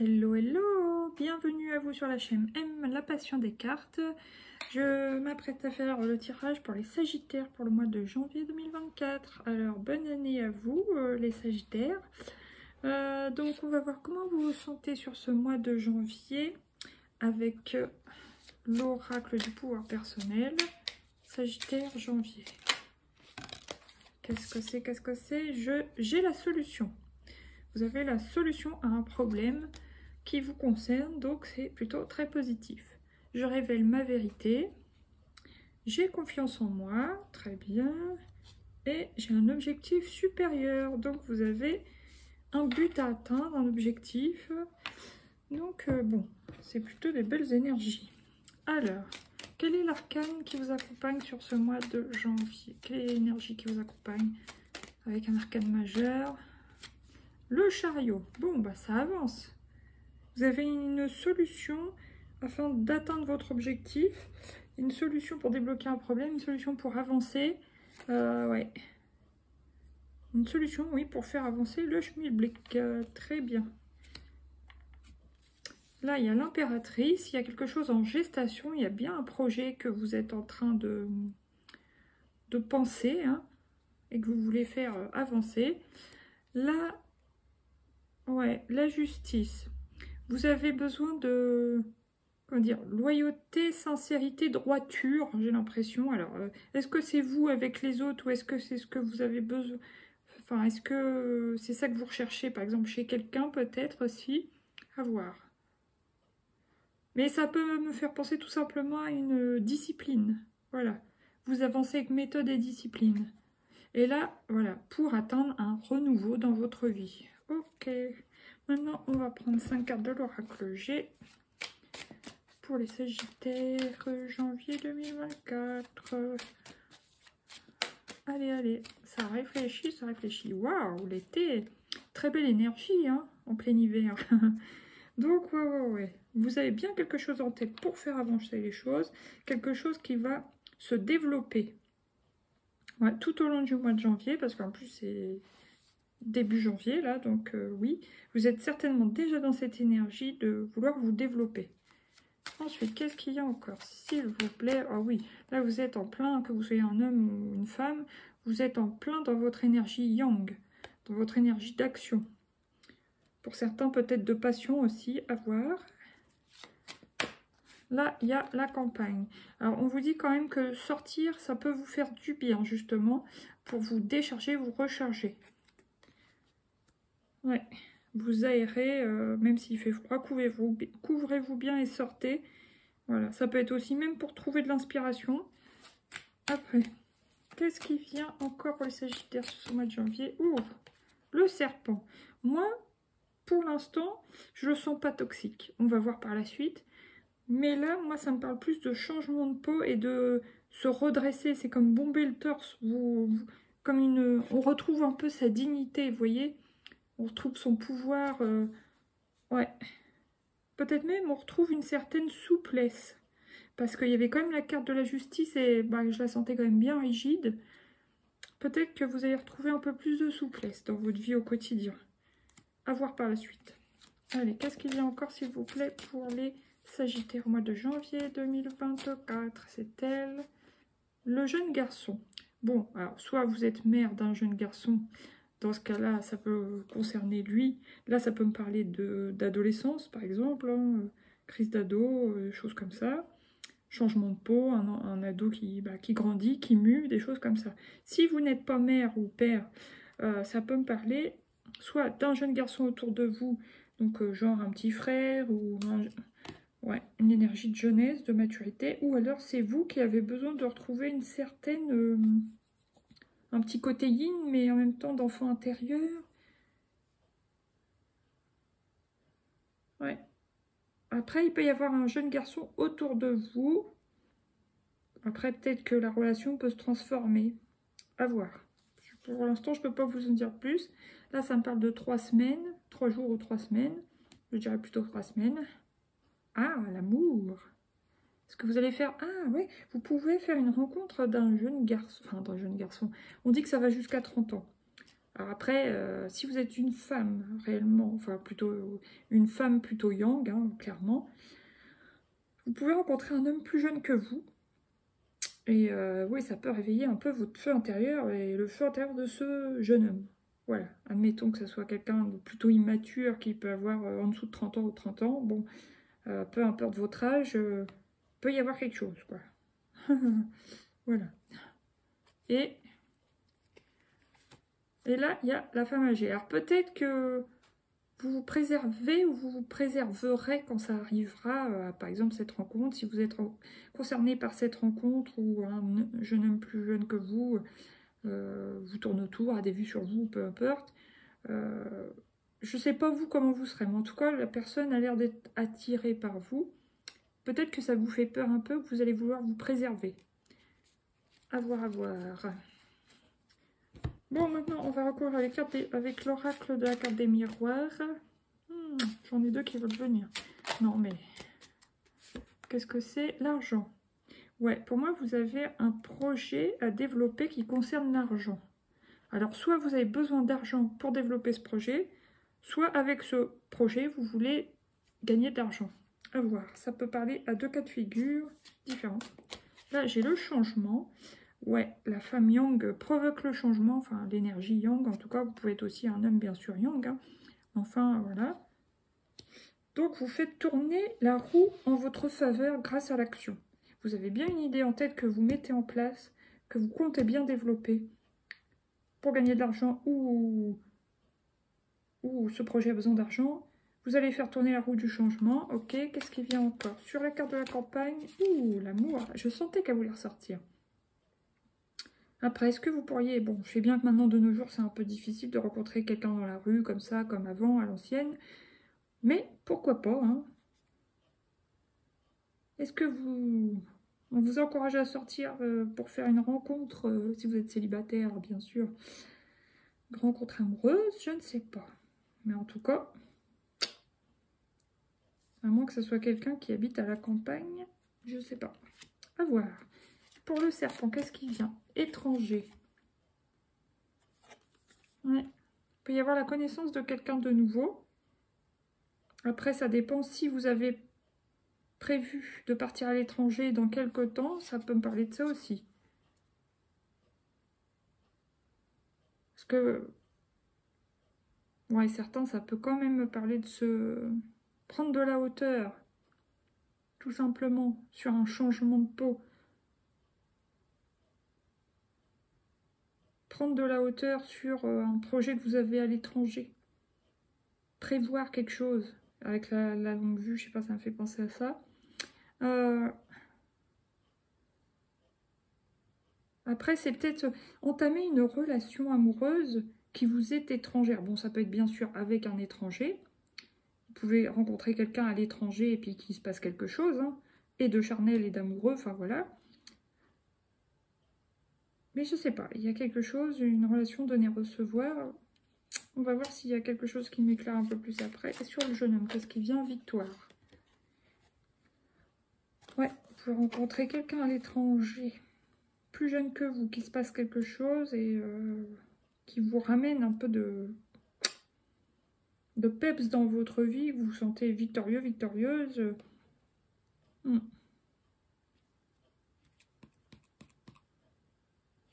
Hello, hello! Bienvenue à vous sur la chaîne M, la passion des cartes. Je m'apprête à faire le tirage pour les Sagittaires pour le mois de janvier 2024. Alors, bonne année à vous, les Sagittaires. Donc, on va voir comment vous vous sentez sur ce mois de janvier avec l'oracle du pouvoir personnel. Sagittaire, janvier. Qu'est-ce que c'est? Qu'est-ce que c'est? J'ai la solution. Vous avez la solution à un problème qui vous concerne, donc c'est plutôt très positif. Je révèle ma vérité, j'ai confiance en moi, très bien, et j'ai un objectif supérieur, donc vous avez un but à atteindre, un objectif, donc bon, c'est plutôt des belles énergies. Alors, quel est l'arcane qui vous accompagne sur ce mois de janvier? Quelle est l'énergie qui vous accompagne avec un arcane majeur? Le chariot. Bon, bah ça avance. Vous avez une solution afin d'atteindre votre objectif. Une solution pour débloquer un problème, une solution pour avancer. Ouais. Une solution, oui, pour faire avancer le schmilblick. Très bien. Là, il y a l'impératrice. Il y a quelque chose en gestation. Il y a bien un projet que vous êtes en train de penser, hein, et que vous voulez faire avancer. Là, ouais, la justice. Vous avez besoin de, comment dire, loyauté, sincérité, droiture, j'ai l'impression. Alors, est-ce que c'est vous avec les autres ou est-ce que c'est ce que vous avez besoin? Enfin, est-ce que c'est ça que vous recherchez, par exemple, chez quelqu'un, peut-être aussi? À voir. Mais ça peut me faire penser tout simplement à une discipline. Voilà. Vous avancez avec méthode et discipline. Et là, voilà, pour atteindre un renouveau dans votre vie. Ok. Maintenant, on va prendre 5 cartes de l'oracle G pour les Sagittaires, janvier 2024. Allez, allez, ça réfléchit, ça réfléchit. Waouh, l'été, très belle énergie, hein, en plein hiver. Donc, ouais. Vous avez bien quelque chose en tête pour faire avancer les choses, quelque chose qui va se développer. Ouais, tout au long du mois de janvier, parce qu'en plus, c'est début janvier, là, donc oui, vous êtes certainement déjà dans cette énergie de vouloir vous développer. Ensuite, qu'est-ce qu'il y a encore, s'il vous plaît? Ah oui, là, vous êtes en plein, que vous soyez un homme ou une femme, vous êtes en plein dans votre énergie yang, dans votre énergie d'action. Pour certains, peut-être de passion aussi, à voir. Là, il y a la campagne. Alors, on vous dit quand même que sortir, ça peut vous faire du bien, justement, pour vous décharger, vous recharger. Ouais, vous aérez, même s'il fait froid, couvrez-vous bien et sortez. Voilà, ça peut être aussi même pour trouver de l'inspiration. Après, qu'est-ce qui vient encore pour les Sagittaires sur ce mois de janvier? Ouh, le serpent. Moi, pour l'instant, je le sens pas toxique. On va voir par la suite. Mais là, moi, ça me parle plus de changement de peau et de se redresser. C'est comme bomber le torse. On retrouve un peu sa dignité, vous voyez? On retrouve son pouvoir. Ouais. Peut-être même on retrouve une certaine souplesse. Parce qu'il y avait quand même la carte de la justice et bah, je la sentais quand même bien rigide. Peut-être que vous allez retrouver un peu plus de souplesse dans votre vie au quotidien. À voir par la suite. Allez, qu'est-ce qu'il y a encore, s'il vous plaît, pour les Sagittaires au mois de janvier 2024? C'est elle. Le jeune garçon. Bon, alors, soit vous êtes mère d'un jeune garçon. Dans ce cas-là, ça peut concerner lui. Là, ça peut me parler d'adolescence, par exemple. Hein, crise d'ado, choses comme ça. Changement de peau, un ado qui grandit, qui mue, des choses comme ça. Si vous n'êtes pas mère ou père, ça peut me parler soit d'un jeune garçon autour de vous, donc genre un petit frère, ou ouais, une énergie de jeunesse, de maturité, ou alors c'est vous qui avez besoin de retrouver une certaine... un petit côté yin, mais en même temps d'enfant intérieur. Ouais. Après, il peut y avoir un jeune garçon autour de vous. Après, peut-être que la relation peut se transformer. À voir. Pour l'instant, je ne peux pas vous en dire plus. Là, ça me parle de 3 semaines. 3 jours ou 3 semaines. Je dirais plutôt 3 semaines. Ah, l'amour. Est-ce que vous allez faire... Ah, oui, vous pouvez faire une rencontre d'un jeune garçon. Enfin, d'un jeune garçon. On dit que ça va jusqu'à 30 ans. Alors après, si vous êtes une femme réellement, enfin plutôt une femme plutôt yang, hein, clairement, vous pouvez rencontrer un homme plus jeune que vous. Et oui, ça peut réveiller un peu votre feu intérieur et le feu intérieur de ce jeune homme. Voilà, admettons que ce soit quelqu'un de plutôt immature qui peut avoir en dessous de 30 ans ou 30 ans. Bon, peu importe votre âge, peut y avoir quelque chose, quoi. Voilà. Et là, il y a la femme âgée. Alors peut-être que vous vous préservez ou vous vous préserverez quand ça arrivera, par exemple cette rencontre, si vous êtes concerné par cette rencontre ou un jeune homme plus jeune que vous vous tourne autour, a des vues sur vous, peu importe. Je ne sais pas vous comment vous serez, mais en tout cas la personne a l'air d'être attirée par vous. Peut-être que ça vous fait peur un peu, que vous allez vouloir vous préserver. À voir, à voir. Bon, maintenant, on va recourir avec l'oracle de la carte des miroirs. J'en ai deux qui veulent venir. Non, mais... Qu'est-ce que c'est? L'argent. Ouais, pour moi, vous avez un projet à développer qui concerne l'argent. Alors, soit vous avez besoin d'argent pour développer ce projet, soit avec ce projet, vous voulez gagner de l'argent. À voir. Ça peut parler à deux cas de figure différents. Là, j'ai le changement. Ouais, la femme yang provoque le changement, enfin l'énergie yang, en tout cas, vous pouvez être aussi un homme bien sûr yang, hein. Enfin, voilà. Donc, vous faites tourner la roue en votre faveur grâce à l'action. Vous avez bien une idée en tête que vous mettez en place, que vous comptez bien développer pour gagner de l'argent ou ce projet a besoin d'argent. Vous allez faire tourner la roue du changement. Ok, qu'est-ce qui vient encore? Sur la carte de la campagne, l'amour, je sentais qu'elle voulait ressortir. Après, est-ce que vous pourriez... Bon, je sais bien que maintenant, de nos jours, c'est un peu difficile de rencontrer quelqu'un dans la rue, comme ça, comme avant, à l'ancienne. Mais pourquoi pas, hein? Est-ce que on vous encourage à sortir pour faire une rencontre, si vous êtes célibataire, bien sûr. Une rencontre amoureuse, je ne sais pas. Mais en tout cas, à moins que ce soit quelqu'un qui habite à la campagne, je ne sais pas. À voir. Pour le serpent, qu'est-ce qui vient? Étranger. Ouais. Il peut y avoir la connaissance de quelqu'un de nouveau. Après, ça dépend si vous avez prévu de partir à l'étranger dans quelques temps. Ça peut me parler de ça aussi. Parce que, ouais, certains, ça peut quand même me parler de se prendre de la hauteur. Tout simplement, sur un changement de peau. Prendre de la hauteur sur un projet que vous avez à l'étranger. Prévoir quelque chose. Avec la longue vue, je sais pas, ça me fait penser à ça. Après, c'est peut-être entamer une relation amoureuse qui vous est étrangère. Bon, ça peut être bien sûr avec un étranger. Vous pouvez rencontrer quelqu'un à l'étranger et puis qu'il se passe quelque chose. Hein, et de charnel et d'amoureux, enfin voilà. Mais je sais pas, il y a quelque chose, une relation donner-recevoir. On va voir s'il y a quelque chose qui m'éclaire un peu plus après. Et sur le jeune homme, qu'est-ce qui vient? Victoire. Ouais, vous pouvez rencontrer quelqu'un à l'étranger, plus jeune que vous, qui se passe quelque chose et qui vous ramène un peu de peps dans votre vie. Vous vous sentez victorieux, victorieuse.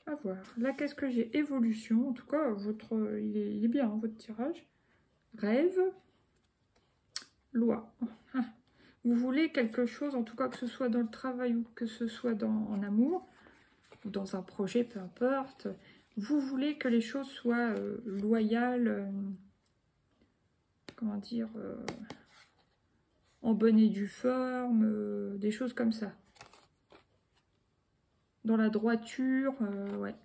À voir. Là, qu'est-ce que j'ai? Évolution. En tout cas, il est bien, hein, votre tirage. Rêve. Loi. Vous voulez quelque chose, en tout cas que ce soit dans le travail ou que ce soit en amour, ou dans un projet, peu importe. Vous voulez que les choses soient loyales, comment dire, en bonne et due forme, des choses comme ça. Dans la droiture, ouais.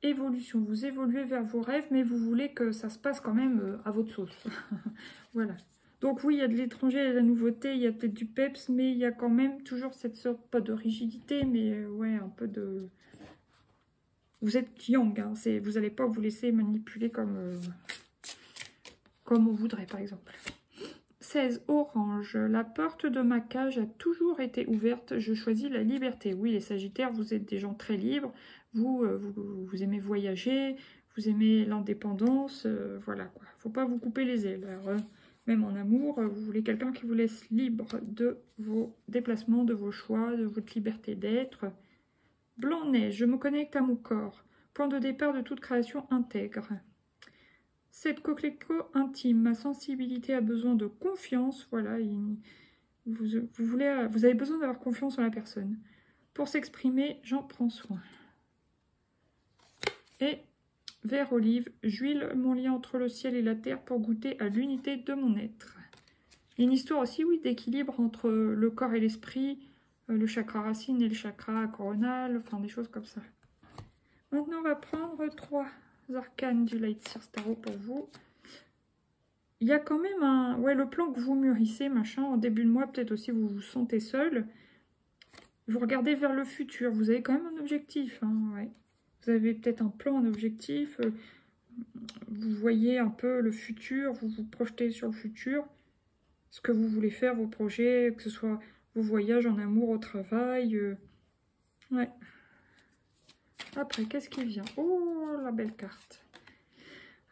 Évolution, vous évoluez vers vos rêves, mais vous voulez que ça se passe quand même à votre sauce. Voilà. Donc oui, il y a de l'étranger, il y a de la nouveauté, il y a peut-être du peps, mais il y a quand même toujours cette sorte, pas de rigidité, mais ouais, un peu de... Vous êtes yang, hein, vous n'allez pas vous laisser manipuler comme on voudrait, par exemple. 16, orange. La porte de ma cage a toujours été ouverte. Je choisis la liberté. Oui, les Sagittaires, vous êtes des gens très libres. Vous aimez voyager. vous aimez l'indépendance, voilà quoi. Faut pas vous couper les ailes. Alors, même en amour, vous voulez quelqu'un qui vous laisse libre de vos déplacements, de vos choix, de votre liberté d'être. Blanc-neige, je me connecte à mon corps. Point de départ de toute création intègre. Cette coquelicot intime, ma sensibilité a besoin de confiance. Voilà, vous avez besoin d'avoir confiance en la personne. Pour s'exprimer, j'en prends soin. Et vert olive, j'huile mon lien entre le ciel et la terre pour goûter à l'unité de mon être. Une histoire aussi, oui, d'équilibre entre le corps et l'esprit, le chakra racine et le chakra coronal, enfin des choses comme ça. Maintenant, on va prendre 3 arcanes du Light Seers Tarot pour vous. Il y a quand même un... Ouais, le plan que vous mûrissez, machin, en début de mois, peut-être aussi vous vous sentez seul. Vous regardez vers le futur, vous avez quand même un objectif, hein, ouais. Vous avez peut-être un plan, un objectif, vous voyez un peu le futur, vous vous projetez sur le futur, ce que vous voulez faire, vos projets, que ce soit vos voyages en amour, au travail. Ouais. Après, qu'est-ce qui vient? Oh, la belle carte.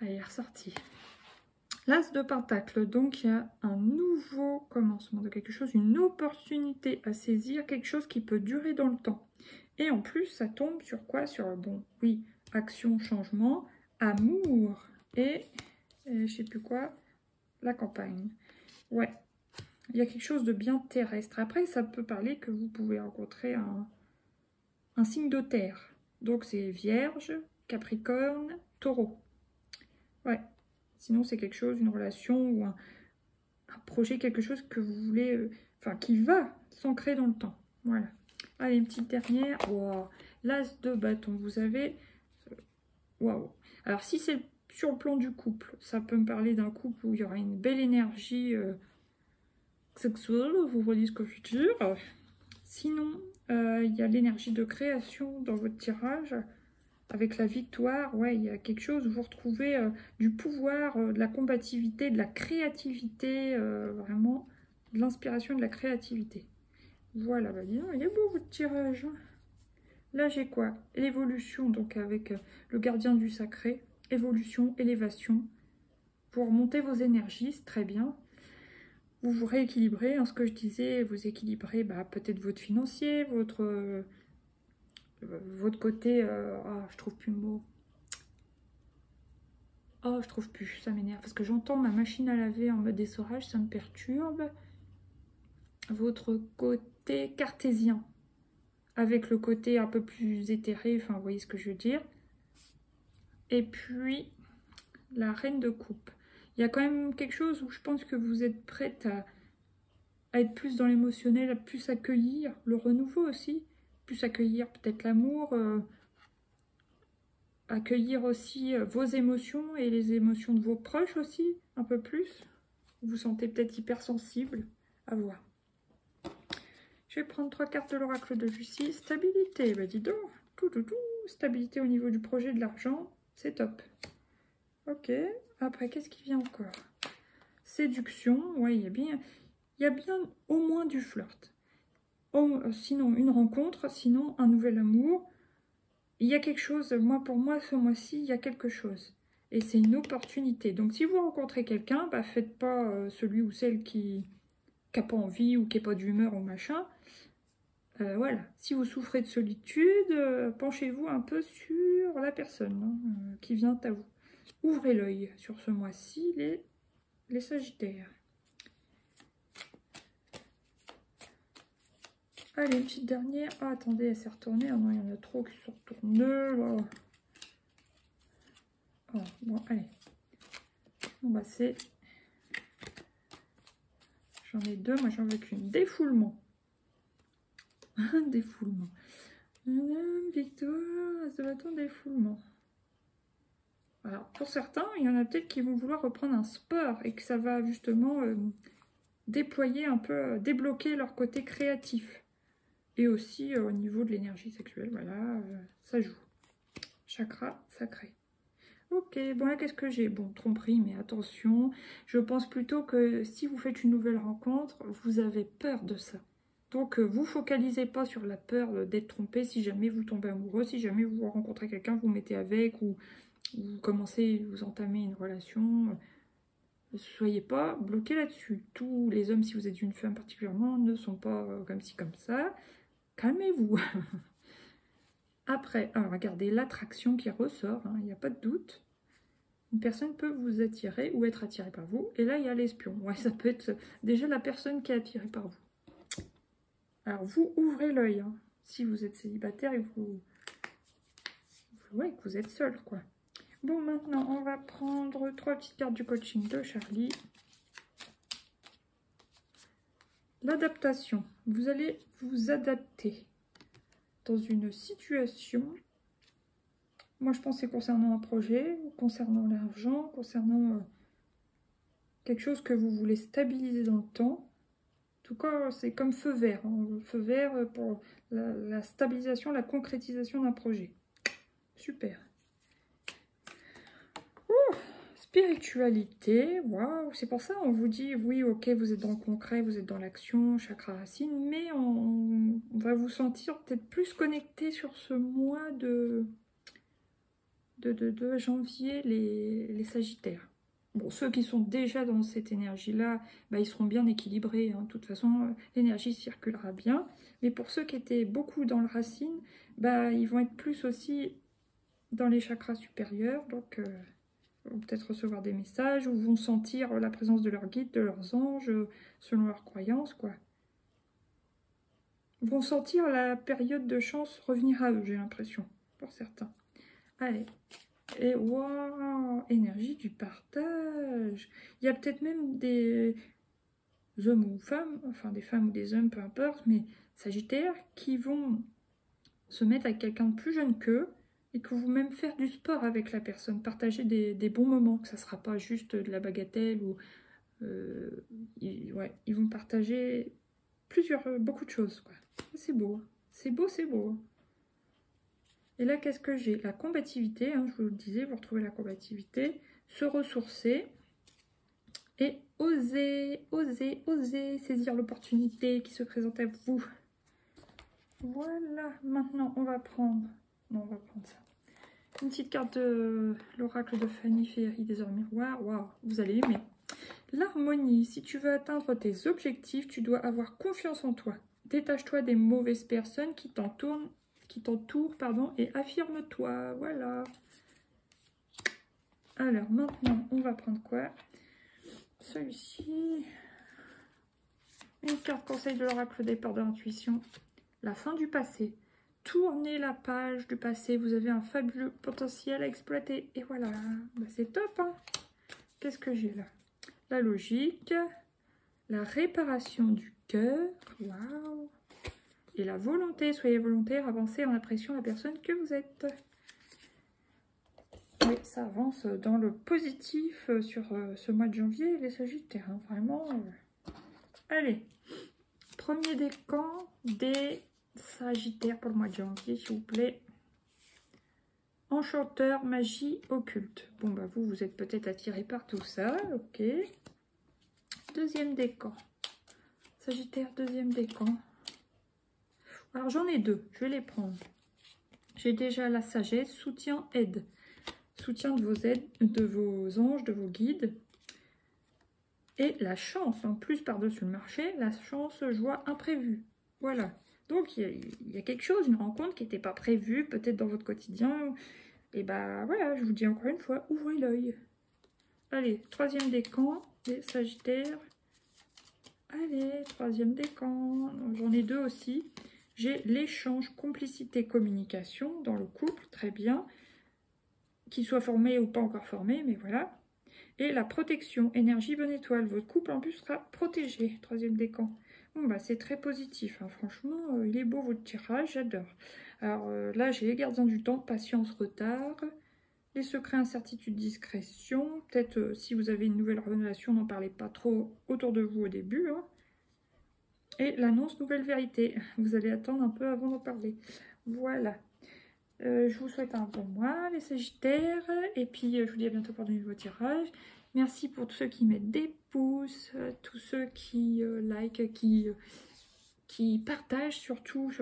Elle est ressortie. L'As de Pentacle, donc il y a un nouveau commencement de quelque chose, une opportunité à saisir, quelque chose qui peut durer dans le temps. Et en plus, ça tombe sur quoi? Sur, bon, oui, action, changement, amour et je sais plus quoi, la campagne. Ouais, il y a quelque chose de bien terrestre. Après, ça peut parler que vous pouvez rencontrer un signe de terre. Donc, c'est Vierge, Capricorne, Taureau. Ouais. Sinon, c'est quelque chose, une relation ou un projet, quelque chose que vous voulez, enfin, qui va s'ancrer dans le temps. Voilà. Allez, une petite dernière. Wow. L'As de bâton. Vous avez... Waouh. Alors, si c'est sur le plan du couple, ça peut me parler d'un couple où il y aura une belle énergie sexuelle, vous voyez ce que je veux dire. Sinon, il y a l'énergie de création dans votre tirage. Avec la victoire, ouais, il y a quelque chose où vous retrouvez du pouvoir, de la combativité, de la créativité, vraiment, de l'inspiration, de la créativité. Voilà, bah dis donc, il est beau votre tirage. Là, j'ai quoi? L'évolution, donc avec le gardien du sacré. Évolution, élévation. Pour monter vos énergies, c'est très bien. Vous vous rééquilibrez, hein, ce que je disais, vous équilibrez bah, peut-être votre financier, votre côté... je trouve plus le mot. Oh, je trouve plus, ça m'énerve. Parce que j'entends ma machine à laver en mode essorage, ça me perturbe. Votre côté cartésien. Avec le côté un peu plus éthéré, enfin, vous voyez ce que je veux dire. Et puis, la reine de coupe. Il y a quand même quelque chose où je pense que vous êtes prête à être plus dans l'émotionnel, à plus accueillir le renouveau aussi. Plus accueillir peut-être l'amour, accueillir aussi vos émotions et les émotions de vos proches aussi, un peu plus. Vous vous sentez peut-être hypersensible, à voir. Je vais prendre 3 cartes de l'oracle de Lucie. Stabilité, bah dis donc, stabilité au niveau du projet, de l'argent, c'est top. Ok, après, qu'est-ce qui vient encore? Séduction, ouais, il y a bien au moins du flirt. Sinon, une rencontre, sinon, un nouvel amour. Il y a quelque chose, pour moi, ce mois-ci, il y a quelque chose. Et c'est une opportunité. Donc, si vous rencontrez quelqu'un, bah, faites pas celui ou celle qui n'a pas envie ou qui n'est pas d'humeur ou machin. Voilà. Si vous souffrez de solitude, penchez-vous un peu sur la personne hein, qui vient à vous. Ouvrez l'œil sur ce mois-ci, les Sagittaires. Allez, une petite dernière. Ah, attendez, elle s'est retournée. Ah non, il y en a trop qui sont retournés, là. Oh, bon, allez. Bon, bah, c'est... J'en ai 2, moi j'en veux qu'une. Défoulement. Défoulement. Victoire, ce bâton défoulement. Alors, pour certains, il y en a peut-être qui vont vouloir reprendre un sport et que ça va justement déployer un peu, débloquer leur côté créatif. Et aussi au niveau de l'énergie sexuelle, voilà, ça joue. Chakra sacré. Ok, bon là qu'est-ce que j'ai? Bon, tromperie, mais attention, je pense plutôt que si vous faites une nouvelle rencontre, vous avez peur de ça. Donc vous focalisez pas sur la peur d'être trompé si jamais vous tombez amoureux, si jamais vous rencontrez quelqu'un, vous mettez avec ou vous commencez, vous entamez une relation, ne soyez pas bloqués là-dessus. Tous les hommes, si vous êtes une femme particulièrement, ne sont pas comme ci, comme ça. Calmez-vous. Après, alors regardez l'attraction qui ressort, il n'y a pas de doute. Une personne peut vous attirer ou être attirée par vous. Et là, il y a l'espion. Ouais, ça peut être déjà la personne qui est attirée par vous. Alors, vous ouvrez l'œil. Si vous êtes célibataire et ouais, que vous êtes seul, quoi. Bon, maintenant, on va prendre 3 petites cartes du coaching de Charlie. L'adaptation. Vous allez vous adapter dans une situation. Moi, je pense que c'est concernant un projet, concernant l'argent, concernant quelque chose que vous voulez stabiliser dans le temps. En tout cas, c'est comme feu vert. Feu vert pour la stabilisation, la concrétisation d'un projet. Super. Spiritualité, waouh, c'est pour ça on vous dit, oui, ok, vous êtes dans le concret, vous êtes dans l'action, chakra racine, mais on va vous sentir peut-être plus connecté sur ce mois de janvier, les Sagittaires. Bon, ceux qui sont déjà dans cette énergie-là, bah, ils seront bien équilibrés. De toute façon, l'énergie circulera bien. Mais pour ceux qui étaient beaucoup dans le racine, bah, ils vont être plus aussi dans les chakras supérieurs. Donc, vont peut-être recevoir des messages ou vont sentir la présence de leurs guides, de leurs anges, selon leurs croyances, quoi. Vont sentir la période de chance revenir à eux, j'ai l'impression, pour certains. Allez, et waouh, énergie du partage. Il y a peut-être même des hommes ou femmes, enfin des femmes ou des hommes, peu importe, mais Sagittaires, qui vont se mettre avec quelqu'un de plus jeune qu'eux, et que vous même faire du sport avec la personne, partager des bons moments, que ça ne sera pas juste de la bagatelle, ou ouais, ils vont partager beaucoup de choses, quoi. C'est beau, c'est beau, c'est beau. Et là, qu'est-ce que j'ai? La combativité, je vous le disais, vous retrouvez la combativité, se ressourcer et oser, oser, oser saisir l'opportunité qui se présente à vous. Voilà, maintenant on va prendre... Non, on va prendre ça. Une petite carte de l'oracle de Fanny Féerie des Heures Miroirs. Waouh, vous allez aimer. L'harmonie. Si tu veux atteindre tes objectifs, tu dois avoir confiance en toi. Détache-toi des mauvaises personnes qui t'entourent, et affirme-toi. Voilà. Alors, maintenant, on va prendre quoi? Celui-ci. Une carte conseil de l'oracle départ de l'intuition. La fin du passé. Tournez la page du passé, vous avez un fabuleux potentiel à exploiter. Et voilà, bah, c'est top. Qu'est-ce que j'ai là? La logique, la réparation du cœur, waouh, et la volonté. Soyez volontaire, avancez en appréciant la personne que vous êtes. Oui, ça avance dans le positif sur ce mois de janvier, les Sagittaires, vraiment. Allez, premier décan des Sagittaire pour le mois de janvier, s'il vous plaît. Enchanteur, magie, occulte. Bon, bah vous êtes peut-être attiré par tout ça, ok. Deuxième décan. Sagittaire, deuxième décan. Alors, j'en ai deux, je vais les prendre. J'ai déjà la sagesse, soutien, aide. Soutien de vos aides, de vos anges, de vos guides. Et la chance, en plus, par-dessus le marché, la chance, joie, imprévue. Voilà. Donc, il y a quelque chose, une rencontre qui n'était pas prévue, peut-être dans votre quotidien. Et bah voilà, je vous dis encore une fois, ouvrez l'œil. Allez, troisième décan, les Sagittaires. Allez, troisième décan. J'en ai deux aussi. J'ai l'échange, complicité, communication dans le couple, très bien. Qu'il soit formé ou pas encore formé, mais voilà. Et la protection, énergie, bonne étoile. Votre couple en plus sera protégé, troisième décan. Bon, bah, c'est très positif, franchement, il est beau votre tirage, j'adore. Alors là, j'ai les gardiens du temps, patience, retard, les secrets, incertitude, discrétion. Peut-être si vous avez une nouvelle relation, n'en parlez pas trop autour de vous au début. Et l'annonce, nouvelle vérité. Vous allez attendre un peu avant d'en parler. Voilà. Je vous souhaite un bon mois, les Sagittaires. Et puis, je vous dis à bientôt pour de nouveaux tirages. Merci pour tous ceux qui mettent des pouces, tous ceux qui like, qui partagent surtout,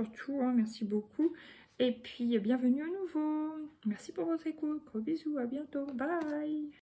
merci beaucoup. Et puis, bienvenue à nouveau. Merci pour votre écoute. Gros bisous, à bientôt. Bye.